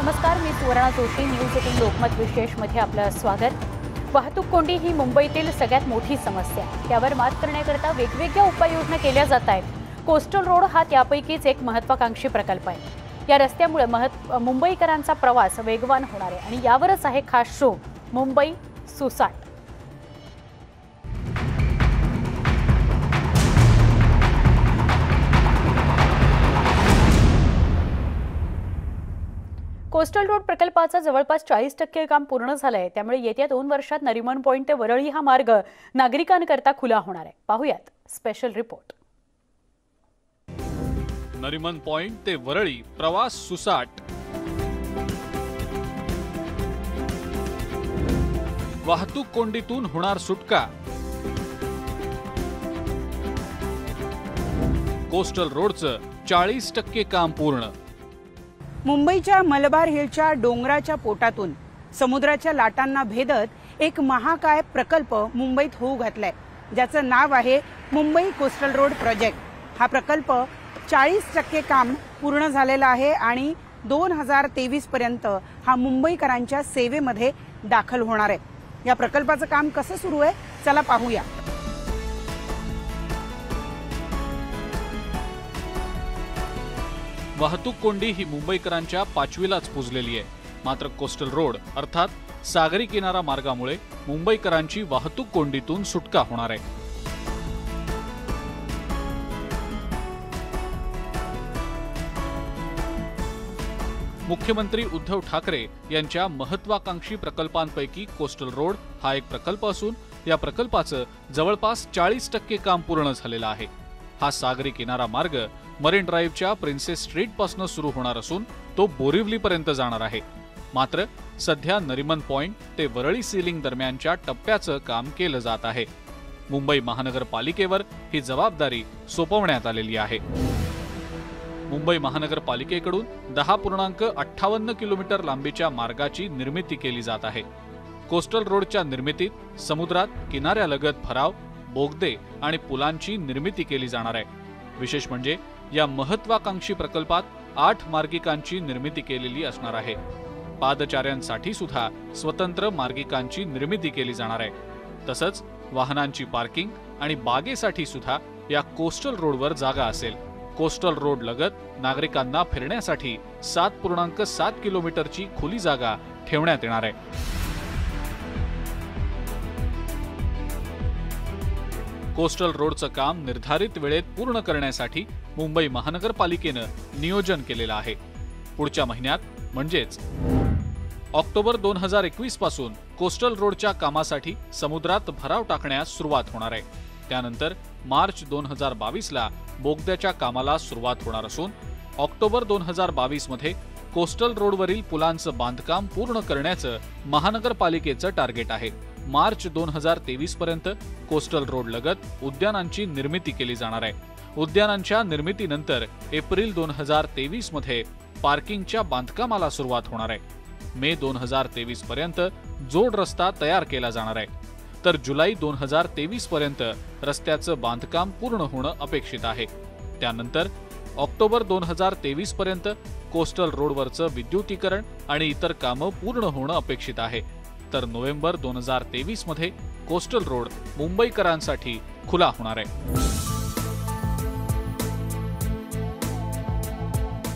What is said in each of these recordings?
नमस्कार, मी सुवर्णा जोशी. न्यूज 18 लोकमत विशेषमध्ये आपलं स्वागत. वाहतूक कोंडी ही मुंबईतील सगळ्यात मोठी समस्या. त्यावर मात करण्याकरता वेगवेगळ्या उपाययोजना केल्या जात आहेत. कोस्टल रोड हा त्यापैकीच एक महत्त्वाकांक्षी प्रकल्प आहे. या रस्त्यामुळे मुंबईकरांचा प्रवास वेगवान होणार आहे आणि यावरच आहे खास शो मुंबई सुसाट. कोस्टल रोड प्रकल्पाचा जवळपास 40% काम पूर्ण झालंय. त्यामुळे येत्या 2 वर्षात नरिमन पॉइंट ते वरळी हा मार्ग नागरिकांकरता खुला होणार आहे. पाहूयात स्पेशल रिपोर्ट. नरिमन पॉइंट ते वरळी प्रवास सुसाट. वाहतूक कोंडीतून होणार सुटका. कोस्टल रोडचं 40% काम पूर्ण. मुंबईच्या मलबार हिलच्या डोंगराच्या पोटातून समुद्राच्या लाटांना भेदत एक महाकाय प्रकल्प मुंबईत होऊ घातलाय, ज्याचं नाव आहे मुंबई कोस्टल रोड प्रोजेक्ट. हा प्रकल्प 40% काम पूर्ण झालेला आहे आणि 2023 पर्यंत हा मुंबईकरांच्या सेवेमध्ये दाखल होणार आहे. या प्रकल्पाचं काम कसं सुरू आहे चला पाहूया. वाहतूक कोंडी ही मुंबईकरांच्या पाचवीलाच पुजलेली आहे. मात्र कोस्टल रोड अर्थात सागरी किनारा मार्गामुळे मुंबईकरांची वाहतूक कोंडीतून सुटका होणार आहे. मुख्यमंत्री उद्धव ठाकरे यांच्या महत्त्वाकांक्षी प्रकल्पांपैकी कोस्टल रोड हा एक प्रकल्प असून या प्रकल्पाचं जवळपास 40% काम पूर्ण झालेलं आहे. हा सागरी किनारा मार्ग मरीन ड्राईव्हच्या प्रिन्सेस स्ट्रीट पासून सुरू होणार असून तो बोरिवली पर्यंत जाणार आहे. मात्र सध्या नरिमन पॉइंट ते वरळी सीलिंग दरम्यानच्या टप्प्याचं काम केलं जात आहे. मुंबई महानगरपालिकेवर ही जबाबदारी सोपवण्यात आलेली आहे. मुंबई महानगरपालिकेकडून 10.58 किलोमीटर लांबीच्या मार्गाची निर्मिती केली जात आहे. कोस्टल रोडच्या निर्मितीत समुद्रात किनाऱ्यालगत भराव, बोगदे आणि पुलांची निर्मिती केली जाणार आहे. विशेष म्हणजे या महत्त्वाकांक्षी प्रकल्पात 8 मार्गिकांची निर्मिती केलेली असणार आहे. पादचाऱ्यांसाठी सुद्धा स्वतंत्र मार्गिकांची निर्मिती केली जाणार आहे. तसंच वाहनांची पार्किंग आणि बागेसाठी सुद्धा या कोस्टल रोडवर जागा असेल. कोस्टल रोड लगत नागरिकांना फिरण्यासाठी 7.7 किलोमीटरची खुली जागा ठेवण्यात येणार आहे. कोस्टल रोडचं काम निर्धारित वेळेत पूर्ण करण्यासाठी मुंबई महानगरपालिकेनं नियोजन केलेलं आहे. पुढच्या महिन्यात म्हणजेच ऑक्टोबर 2021 पासून कोस्टल रोडच्या कामासाठी समुद्रात भराव टाकण्यास सुरुवात होणार आहे. त्यानंतर मार्च 2022 ला बोगद्याच्या कामाला सुरुवात होणार असून ऑक्टोबर 2022 मध्ये कोस्टल रोडवरील पुलांचं बांधकाम पूर्ण करण्याचं महानगरपालिकेचं टार्गेट आहे. मार्च 2023 पर्यंत कोस्टल रोड लगत उद्यानांची निर्मिती केली जाणार आहे. उद्यानांच्या निर्मितीनंतर एप्रिल 2023 मध्ये पार्किंगच्या बांधकामाला सुरुवात होणार आहे. मे 2023 पर्यंत जोड रस्ता तयार केला जाणार आहे. तर जुलै 2023 पर्यंत रस्त्याचं बांधकाम पूर्ण होणं अपेक्षित आहे. त्यानंतर ऑक्टोबर 2023 पर्यंत कोस्टल रोडवरचं विद्युतीकरण आणि इतर कामं पूर्ण होणं अपेक्षित आहे. तर नोव्हेंबर 2023 मध्ये कोस्टल रोड मुंबईकरांसाठी खुला होणार आहे.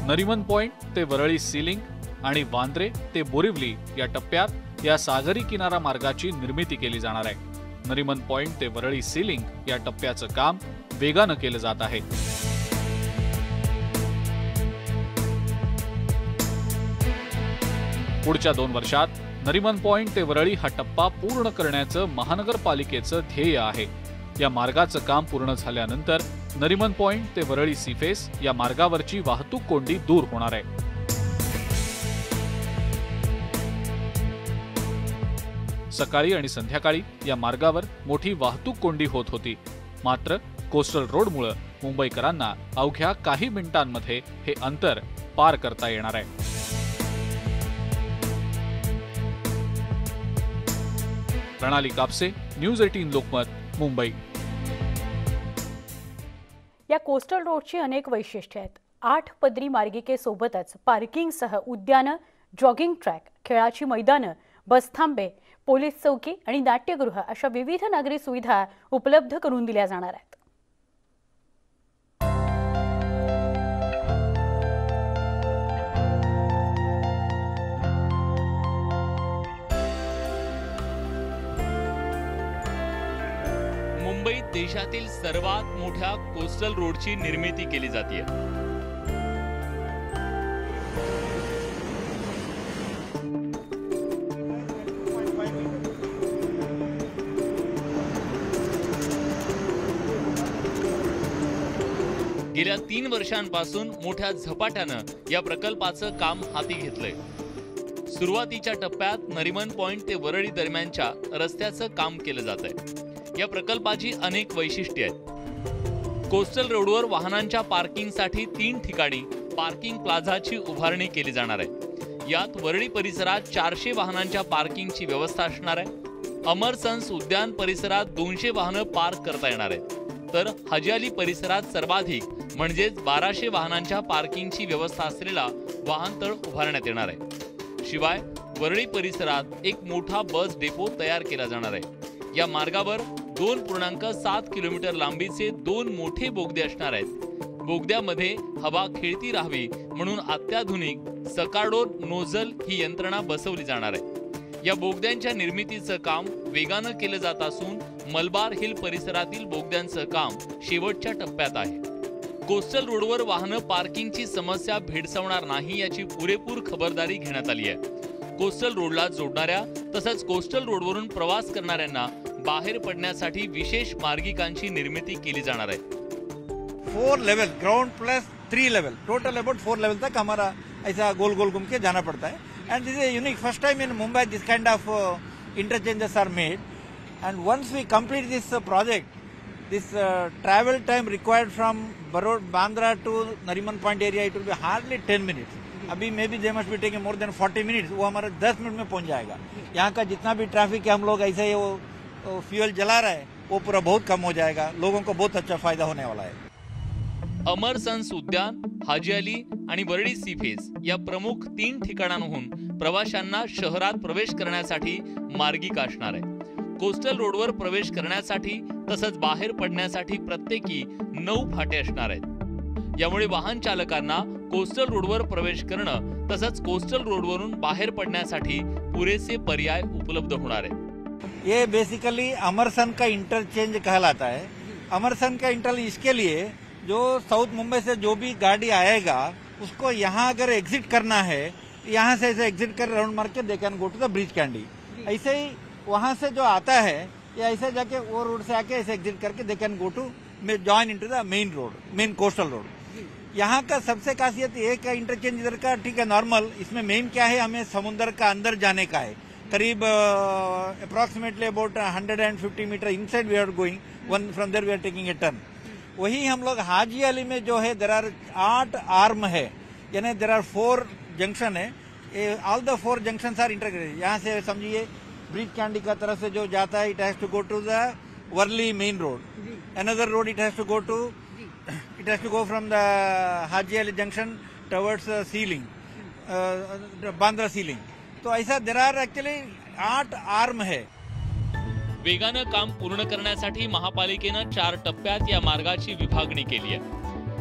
नरिमन पॉइंट ते वरळी सीलिंग आणि वांद्रे ते बोरिवली या टप्प्यात या सागरी किनारा मार्गाची निर्मिती केली जाणार आहे. नरिमन पॉइंट ते वरळी सीलिंग या टप्प्याचं काम वेगानं केलं जात आहे. पुढच्या 2 वर्षात नरिमन पॉइंट ते वरळी हा टप्पा पूर्ण करण्याचं महानगरपालिकेचं ध्येय आहे. या मार्गाचं काम पूर्ण झाल्यानंतर नरिमन पॉइंट ते वरळी सीफेस या मार्गावरची वाहतूक कोंडी दूर होणार आहे. सकाळी आणि संध्याकाळी या मार्गावर मोठी वाहतूक कोंडी होत होती. मात्र कोस्टल रोडमुळे मुंबईकरांना अवघ्या काही मिनिटांमध्ये हे अंतर पार करता येणार आहे. प्रणाली कापसे, न्यूज 18 लोकमत, मुंबई. या कोस्टल रोडची अनेक वैशिष्ट्ये आहेत. 8 पदरी मार्गिकेसोबतच पार्किंगसह उद्यानं, जॉगिंग ट्रॅक, खेळाची मैदानं, बसथांबे, पोलीस चौकी आणि नाट्यगृह अशा विविध नागरी सुविधा उपलब्ध करून दिल्या जाणार आहेत. मुंबईत देशातील सर्वात मोठ्या कोस्टल रोडची निर्मिती केली जाते. गेल्या 3 वर्षांपासून मोठ्या झपाट्यानं या प्रकल्पाचं काम हाती घेतलंय. सुरुवातीच्या टप्प्यात नरिमन पॉइंट ते वरळी दरम्यानच्या रस्त्याचं काम केलं जातंय. या प्रकल्पाची अनेक वैशिष्ट्ये आहेत. कोस्टल रोडवर वाहनांच्या पार्किंगसाठी 3 ठिकाणी पार्किंग प्लाझाची उभारणी केली जाणार आहे. यात वरळी परिसरात 400 वाहनांच्या पार्किंगची व्यवस्था असणार आहे. अमर सन्स उद्यान परिसरात 200 वाहनं पार्क करता येणार आहेत. तर हजियाली परिसरात सर्वाधिक म्हणजेच 1200 वाहनांच्या पार्किंगची व्यवस्था असलेला वाहनतळ उभारण्यात येणार आहे. शिवाय वरळी परिसरात एक मोठा बस डेपो तयार केला जाणार आहे. या मार्गावर 2.7 किलोमीटर लांबीचे 2 मोठे बोगदे असणार आहेत. बोगद्यामध्ये हवा खेळती राहावी म्हणून अत्याधुनिक सकार्डोर नोझल ही यंत्रणा बसवली जाणार आहे. या बोगद्यांच्या निर्मितीचं काम वेगानं केलं जात असून मलबार हिल परिसरातील बोगद्यांचं काम शेवटच्या टप्प्यात आहे. कोस्टल रोडवर वाहनं पार्किंगची समस्या भेडसावणार नाही याची पुरेपूर खबरदारी घेण्यात आली आहे. कोस्टल रोडला जोडणाऱ्या तसंच कोस्टल रोडवरून प्रवास करणाऱ्यांना बाहेर पडण्यासाठी विशेष मार्गिकांची निर्मिती केली जाणार आहे. 4 level ground plus 3 level total about 4 level तक हमारा ऐसा गोल गोल घूम के जाना पड़ता है. And this is unique first time in Mumbai this kind of interchanges are made. And once we complete this project this travel time required from Bandra to Nariman point area it will be hardly 10 minutes. अभी may be they must be taking more than 40 minutes. वो हमारा 10 minute में पहुंच जाएगा. यहाँ का जितना भी ट्रैफिक है हम लोग ऐसे वो फ्यूल जला रहा है वो पूरा बहुत कम हो जाएगा. लोगों को बहुत अच्छा फायदा होने वाला है. अमर सन्स उद्यान, हजियाली आणि वरळी सीफेस या प्रमुख 3 ठिकाणांहून प्रवाशांना शहरात प्रवेश करण्यासाठी मार्गिका असणार आहे. कोस्टल रोडवर प्रवेश करण्यासाठी तसंच बाहेर पडण्यासाठी प्रत्येकी 9 फाटे असणार आहेत. यामुळे वाहन चालकांना कोस्टल रोडवर प्रवेश करणं तसंच कोस्टल रोडवरून बाहेर पडण्यासाठी पुरेसे पर्याय उपलब्ध होणार आहेत. ये बेसिकली अमरसन का इंटरचेंज कहलाता है. अमरसन का इंटरचेंज इसके लिए जो साउथ मुंबई से जो भी गाड़ी आएगा उसको यहाँ अगर एग्जिट करना है यहाँ से ऐसे एग्जिट कर राउंड मार के they can go to the Breach Candy. ऐसे ही वहाँ से जो आता है या ऐसे जाके वो रोड से आके ऐसे एग्जिट करके they can go to join into the main road, main coastal road. यहाँ का सबसे खासियत एक इंटरचेंज इधर का ठीक है नॉर्मल. इसमें मेन क्या है, हमें समुद्र का अंदर जाने का है. करीब approximately about 150 metre inside we are going. One from there we are taking a turn. वही हम लोग हाजीअली में जो है देर आर 8 आर्म है, यानी देर आर 4 जंक्शन है. All the 4 junction are integrated. यहाँ से समझिए ब्रिज कैंडी का तरफ से जो जाता है it has to go to the Worli main road. Another road it has to go from the Haji Ali junction towards sealink, Bandra sealink. तो ऐसा देर आर एक्चुअली 8 आर्म है. वेगानं काम पूर्ण करण्यासाठी महापालिकेनं 4 टप्प्यात या मार्गाची विभागणी केली आहे.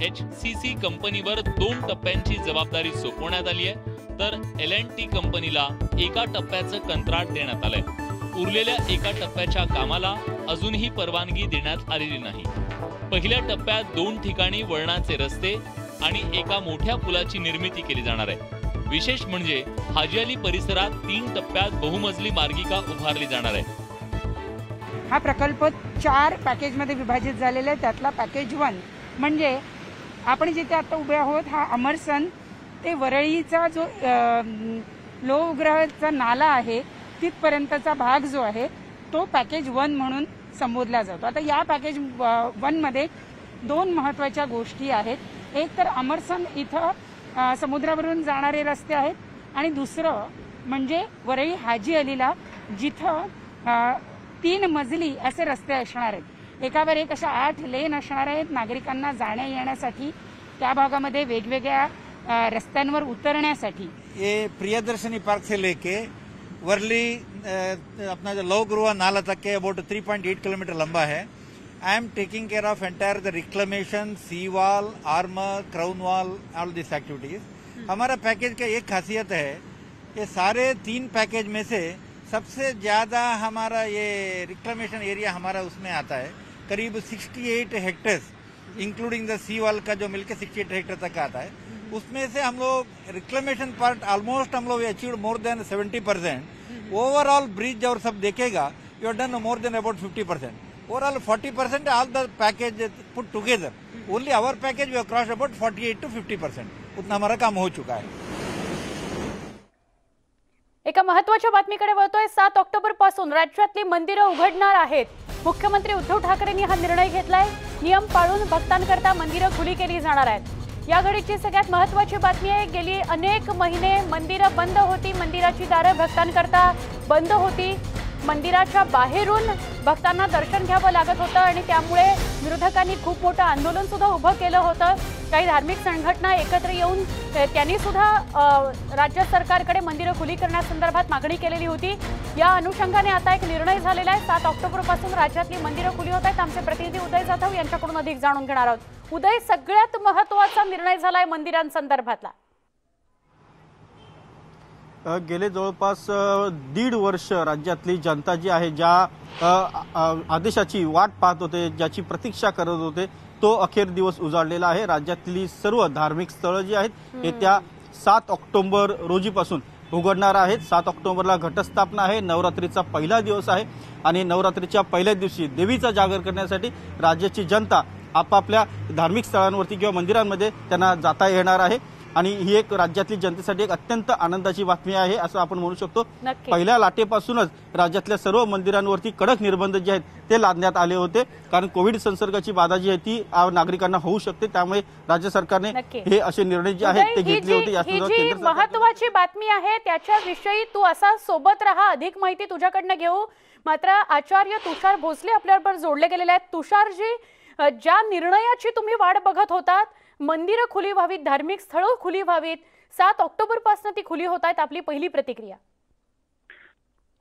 HCC कंपनीवर 2 टप्प्यांची जबाबदारी सोपवण्यात आली आहे, तर L&T कंपनीला एका टप्प्याचं कंत्राट देण्यात आलंय. उरलेल्या एका टप्प्याच्या कामाला अजूनही परवानगी देण्यात आलेली नाही. पहिल्या टप्प्यात 2 ठिकाणी वळणाचे रस्ते आणि एका मोठ्या पुलाची निर्मिती केली जाणार आहे. विशेष म्हणजे हजियाली परिसरात 3 टप्प्यात बहुमजली मार्गिका उभारली जाणार आहे. हा प्रकल्प 4 पॅकेजमध्ये विभाजित झालेला आहे. त्यातला पॅकेज 1 म्हणजे आपण जिथे आता उभे आहोत हा अमरसन ते वरळीचा जो लोहग्रहाचा नाला आहे तिथपर्यंतचा भाग जो आहे तो पॅकेज 1 म्हणून संबोधला जातो. आता या पॅकेज 1 मध्ये 2 महत्त्वाच्या गोष्टी आहेत. एक तर अमरसन इथं समुद्रावरून जाणारे रस्ते आहेत आणि दुसरं म्हणजे वरळी हाजीअलीला जिथं 3 मजली असे रस्ते असणार आहेत. एकावर एक अशा 8 लेन असणार आहेत नागरिकांना जाण्या येण्यासाठी. त्या भागामध्ये वेगवेगळ्या रस्त्यांवर उतरण्यासाठी ये प्रियदर्शनी पार्क से लेके वर्ली अपना जो लवगृह नाला तक के अबाउट 3.8 किलोमीटर लंबा है। I am taking care of entire the reclamation, sea wall, armour, crown wall, all this activities. हमारा पैकेज का एक खासियत है, ये सारे 3 पैकेज में से सबसे ज़्यादा हमारा ये रिक्लेमेशन एरिया हमारा उसमें आता है, करीब 68 hectares including the sea wall का जो मिलकर 68 हेक्टेयर तक आता है। उसमें से हम लोग रिक्लेमेशन पार्ट ऑलमोस्ट हम लोग achieved more than 70%। Overall bridge और सब देखेगा you are done more than about 50%। Overall 40% all the package put together, only our package we have crossed about 48 to 50%, उतना हमारा काम हो चुका है। एका महत्त्वाच्या बातमीकडे वळतोय। 7 ऑक्टोबर पासून राज्यातली मंदिरं उघडणार आहेत। मुख्यमंत्री उद्धव ठाकरेंनी हा निर्णय घेतलाय। नियम पाळून भक्तांकरता मंदिरं खुली केली जाणार आहेत। या घडीची सगळ्यात महत्त्वाची बातमी आहे। गेली अनेक महिने मंदिरं बंद होती, मंदिराची दारं भक्तांकरता बंद होती। मंदिराच्या बाहेरून भक्तांना दर्शन घ्यावं लागत होतं आणि त्यामुळे विरोधकांनी खूप मोठं आंदोलन सुद्धा उभं केलं होतं। काही धार्मिक संघटना एकत्र येऊन त्यांनी सुद्धा राज्य सरकारकडे मंदिरं खुली करण्यासंदर्भात मागणी केलेली होती। या अनुषंगाने आता एक निर्णय झालेला आहे। 7 ऑक्टोबर पासून राज्यातली मंदिरं खुली होत आहेत। आमचे प्रतिनिधी उदय जाधव यांच्याकडून अधिक जाणून घेणार आहोत। उदय, सगळ्यात महत्त्वाचा निर्णय झालाय मंदिरांसंदर्भातला। गेले जवळपास 1.5 वर्ष राज्यातली जनता जी आहे, ज्या आदेशाची वाट पाहत होते, ज्याची प्रतीक्षा करत होते, तो अखेर दिवस उजाडलेला आहे। राज्यातली सर्व धार्मिक स्थळं जी आहेत येत्या 7 ऑक्टोबर रोजीपासून उघडणार आहेत। 7 ऑक्टोबरला घटस्थापना आहे, नवरात्रीचा पहिला दिवस आहे आणि नवरात्रीच्या पहिल्या दिवशी देवीचा जागर करण्यासाठी राज्याची जनता आपापल्या धार्मिक स्थळांवरती किंवा मंदिरांमध्ये त्यांना जाता येणार आहे आणि ही एक राज्यातली जनतेसाठी एक अत्यंत आनंदाची बातमी आहे असं आपण म्हणू शकतो। पहिल्या लाटेपासूनच राज्यातल्या सर्व मंदिरांवरती कडक निर्बंध जे आहेत ते लादण्यात आले होते, कारण कोविड संसर्गाची बाधा जी आहे ती नागरिकांना होऊ शकते, त्यामुळे राज्य सरकारने हे असे निर्णय जे आहेत ते घेतले होते। ही महत्त्वाची बातमी आहे, त्याच्याविषयी तू असा सोबत राहा, अधिक माहिती तुझ्याकडनं घेऊ। मात्र आचार्य तुषार भोसले आपल्याबरोबर जोडले गेलेले आहेत। तुषारजी, ज्या निर्णयाची तुम्ही वाट बघत होतात, मंदिरं खुली व्हावीत, धार्मिक स्थळं खुली व्हावीत, 7 ऑक्टोबर पासून ती खुली होत आहेत, आपली पहिली प्रतिक्रिया?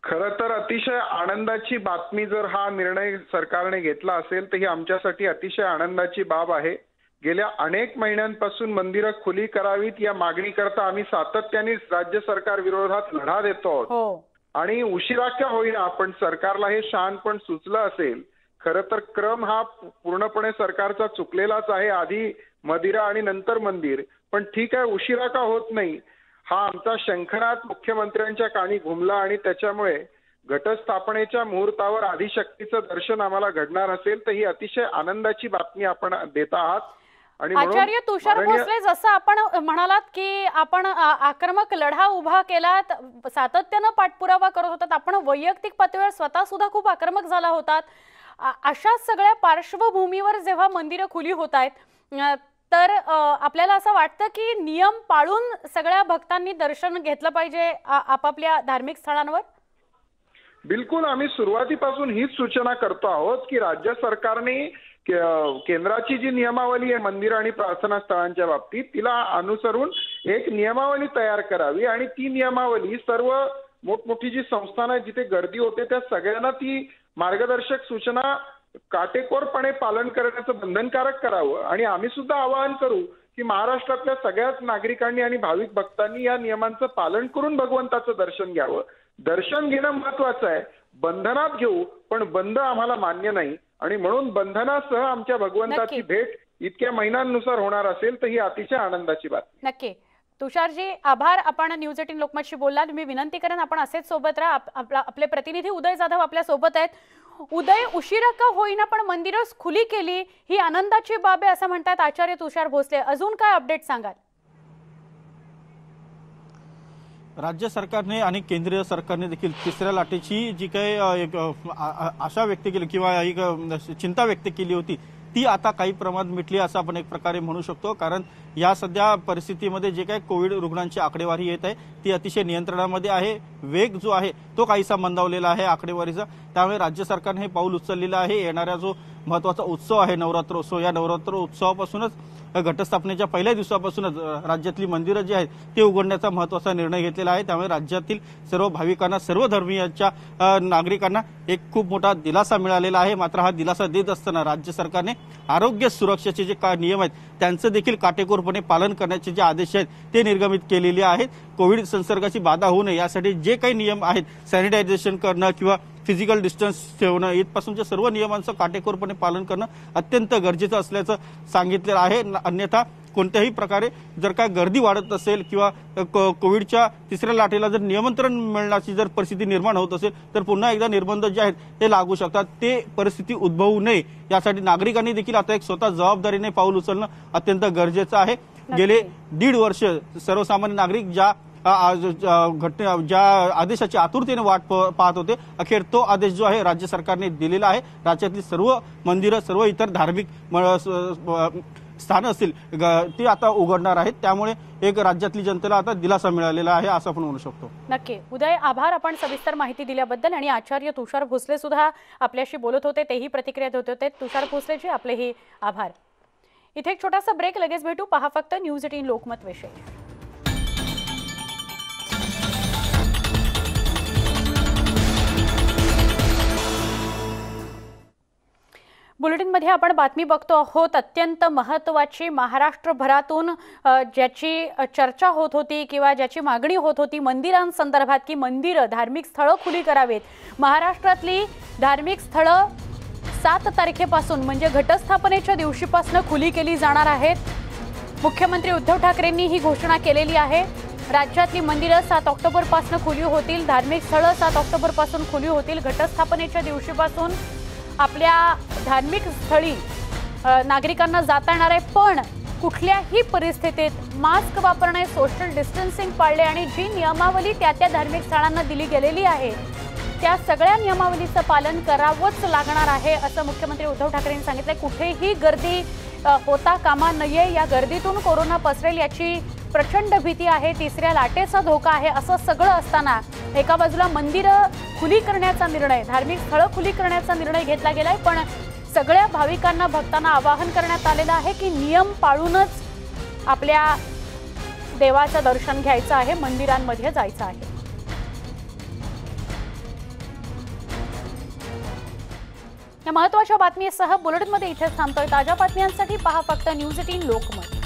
खरं तर अतिशय आनंदाची बातमी, जर हा निर्णय सरकारने घेतला असेल तर ही आमच्यासाठी अतिशय आनंदाची बाब आहे। गेल्या अनेक महिन्यांपासून मंदिरं खुली करावीत या मागणीकरता आम्ही सातत्याने राज्य सरकार विरोधात लढा देतो आहोत आणि उशिरा का होईना पण सरकारला हे शहाणपण सुचलं असेल। खरं तर क्रम हा पूर्णपणे सरकारचा चुकलेलाच आहे, आधी मदिरा आणि नंतर मंदिर, पण ठीक आहे, उशिरा का होत नाही हा आमचा शंखनाद मुख्यमंत्र्यांच्या कानी घुमला आणि त्याच्यामुळे घटस्थापनेच्या मुहूर्तावर आदिशक्तीचं दर्शन आम्हाला घडणार असेल तर ही अतिशय आनंदाची बातमी आपण देत आहात। आणि आचार्य तुषार भोसले, जसं आपण म्हणालात की आपण आक्रमक लढा उभा केलात, सातत्यानं पाठपुरावा करत होतात, आपण वैयक्तिक पातळीवर स्वतः सुद्धा खूप आक्रमक झाला होतात, अशा सगळ्या पार्श्वभूमीवर जेव्हा मंदिरं खुली होत आहेत तर आपल्याला असं वाटतं की नियम पाळून सगळ्या भक्तांनी दर्शन घेतलं पाहिजे आपापल्या धार्मिक स्थळांवर? बिलकुल, आम्ही सुरुवातीपासून हीच सूचना करतो आहोत की राज्य सरकारने केंद्राची जी नियमावली आहे मंदिर आणि प्रार्थना स्थळांच्या बाबतीत तिला अनुसरून एक नियमावली तयार करावी आणि ती नियमावली सर्व मोठमोठी जी संस्थानं जिथे गर्दी होते त्या सगळ्यांना ती मार्गदर्शक सूचना काटेकोरपणे पालन करण्याचं बंधनकारक करावं। आणि आम्ही सुद्धा आवाहन करू की महाराष्ट्रातल्या सगळ्याच नागरिकांनी आणि भाविक भक्तांनी या नियमांचं पालन करून भगवंताचं दर्शन घ्यावं। दर्शन घेणं महत्वाचं आहे, बंधनात घेऊ पण बंध आम्हाला मान्य नाही आणि म्हणून बंधनासह आमच्या भगवंताची भेट इतक्या महिन्यांनुसार होणार असेल तर ही अतिशय आनंदाची बातमी। नक्की तुषारजी, आभार, आपण न्यूज 18 लोकमतशी बोललात। मी विनंती करेन आपण असेच सोबत राहा। आपले प्रतिनिधी उदय जाधव आपल्या सोबत आहेत। उदय, उशिरा का होईना पण मंदिरं खुली केली ही आनंदाची बाब आहे असं म्हणतात आचार्य तुषार भोसले, अजून काय अपडेट सांगाल? राज्य सरकारने आणि केंद्रीय सरकारने देखील तिसऱ्या लाटेची जी काही एक आशा व्यक्त केली किंवा एक चिंता व्यक्त केली होती ती आता काही प्रमाणात मिटली असं आपण एक प्रकारे म्हणू शकतो, कारण या सध्या परिस्थितीमध्ये जे काही कोविड रुग्णांची आकडेवारी येत आहे ती अतिशय नियंत्रणामध्ये आहे। वेग जो आहे तो काहीसा मंदावलेला आहे आकडेवारीचा, त्यामुळे राज्य सरकारने हे पाऊल उचललेलं आहे। येणारा जो महत्त्वाचा उत्सव आहे नवरात्र उत्सव, या नवरात्र उत्सवापासूनच घटस्थापनेच्या पहिल्या दिवसापासूनच राज्यातली मंदिरं जी आहेत ते उघडण्याचा महत्त्वाचा निर्णय घेतलेला आहे। त्यामुळे राज्यातील सर्व भाविकांना, सर्व धर्मीयांच्या नागरिकांना एक खूप मोठा दिलासा मिळालेला आहे। मात्र हा दिलासा देत असताना राज्य सरकारने आरोग्य सुरक्षेचे जे नियम आहेत त्यांचं देखील काटेकोरपणे पालन करण्याचे जे आदेश आहेत ते निर्गमित केलेले आहेत। कोविड संसर्गाची बाधा होऊ नये यासाठी जे काही नियम आहेत, सॅनिटायझेशन करणं किंवा फिजिकल डिस्टन्स ठेवणं, इथपासूनच्या सर्व नियमांचं काटेकोरपणे पालन करणं अत्यंत गरजेचं असल्याचं सांगितलेलं आहे। अन्यथा कोणत्याही प्रकारे जर काय गर्दी वाढत असेल किंवा कोविडच्या तिसऱ्या लाटेला जर नियंत्रण मिळण्याची जर परिस्थिती निर्माण होत असेल तर पुन्हा एकदा निर्बंध जे आहेत ते लागू शकतात। ते परिस्थिती उद्भवू नये यासाठी नागरिकांनी देखील आता एक स्वतः जबाबदारीने पाऊल उचलणं अत्यंत गरजेचं आहे। गेले 1.5 वर्ष सर्वसामान्य नागरिक ज्या आदेशाची आतुरतेने वाट पाहत होते, अखेर तो आदेश जो आहे राज्य सरकारने दिलेला आहे। राज्यातली सर्व मंदिरं, सर्व इतर धार्मिक स्थानं असतील ती आता उघडणार आहेत। त्यामुळे एक राज्यातली जनतेला आता दिलासा मिळालेला आहे असं आपण म्हणू शकतो। नक्की उदय, आभार आपण सविस्तर माहिती दिल्याबद्दल। आणि आचार्य तुषार भोसले सुद्धा आपल्याशी बोलत होते, तेही प्रतिक्रिया देत होते। तुषार भोसलेजी आपलेही आभार। इथे एक छोटासा ब्रेक, लगेच भेटू। पहा फक्त न्यूज 18 लोकमत विशेष। बुलेटिनमध्ये आपण बातमी बघतो आहोत, अत्यंत महत्त्वाची, महाराष्ट्रभरातून ज्याची चर्चा होत होती किंवा ज्याची मागणी होत होती मंदिरांसंदर्भात की मंदिरं, धार्मिक स्थळं खुली करावेत। महाराष्ट्रातली धार्मिक स्थळं 7 तारखेपासून म्हणजे घटस्थापनेच्या दिवशीपासून खुली केली जाणार आहेत। मुख्यमंत्री उद्धव ठाकरेंनी ही घोषणा केलेली आहे। राज्यातली मंदिरं 7 ऑक्टोबरपासून खुली होतील, धार्मिक स्थळं 7 ऑक्टोबरपासून खुली होतील। घटस्थापनेच्या दिवशीपासून आपल्या धार्मिक स्थळी नागरिकांना जाता येणार आहे, पण कुठल्याही परिस्थितीत मास्क वापरणे, सोशल डिस्टन्सिंग पाळणे आणि जी नियमावली त्या धार्मिक स्थळांना दिली गेलेली आहे त्या सगळ्या नियमावलीचं पालन करावंच लागणार आहे असं मुख्यमंत्री उद्धव ठाकरेंनी सांगितलं। कुठेही गर्दी होता कामा नये, या गर्दीतून कोरोना पसरेल याची प्रचंड भीती आहे, तिसऱ्या लाटेचा धोका आहे। असं सगळं असताना एका बाजूला मंदिरं खुली करण्याचा निर्णय, धार्मिक स्थळं खुली करण्याचा निर्णय घेतला गेलाय, पण सगळ्या भाविकांना, भक्तांना आवाहन करण्यात आलेलं आहे की नियम पाळूनच आपल्या देवाचं दर्शन घ्यायचं आहे, मंदिरांमध्ये जायचं आहे। या महत्त्वाच्या बातमीसह बुलेटिनमध्ये इथेच थांबतोय। ताज्या बातम्यांसाठी पहा फक्त न्यूज 18 लोकमत।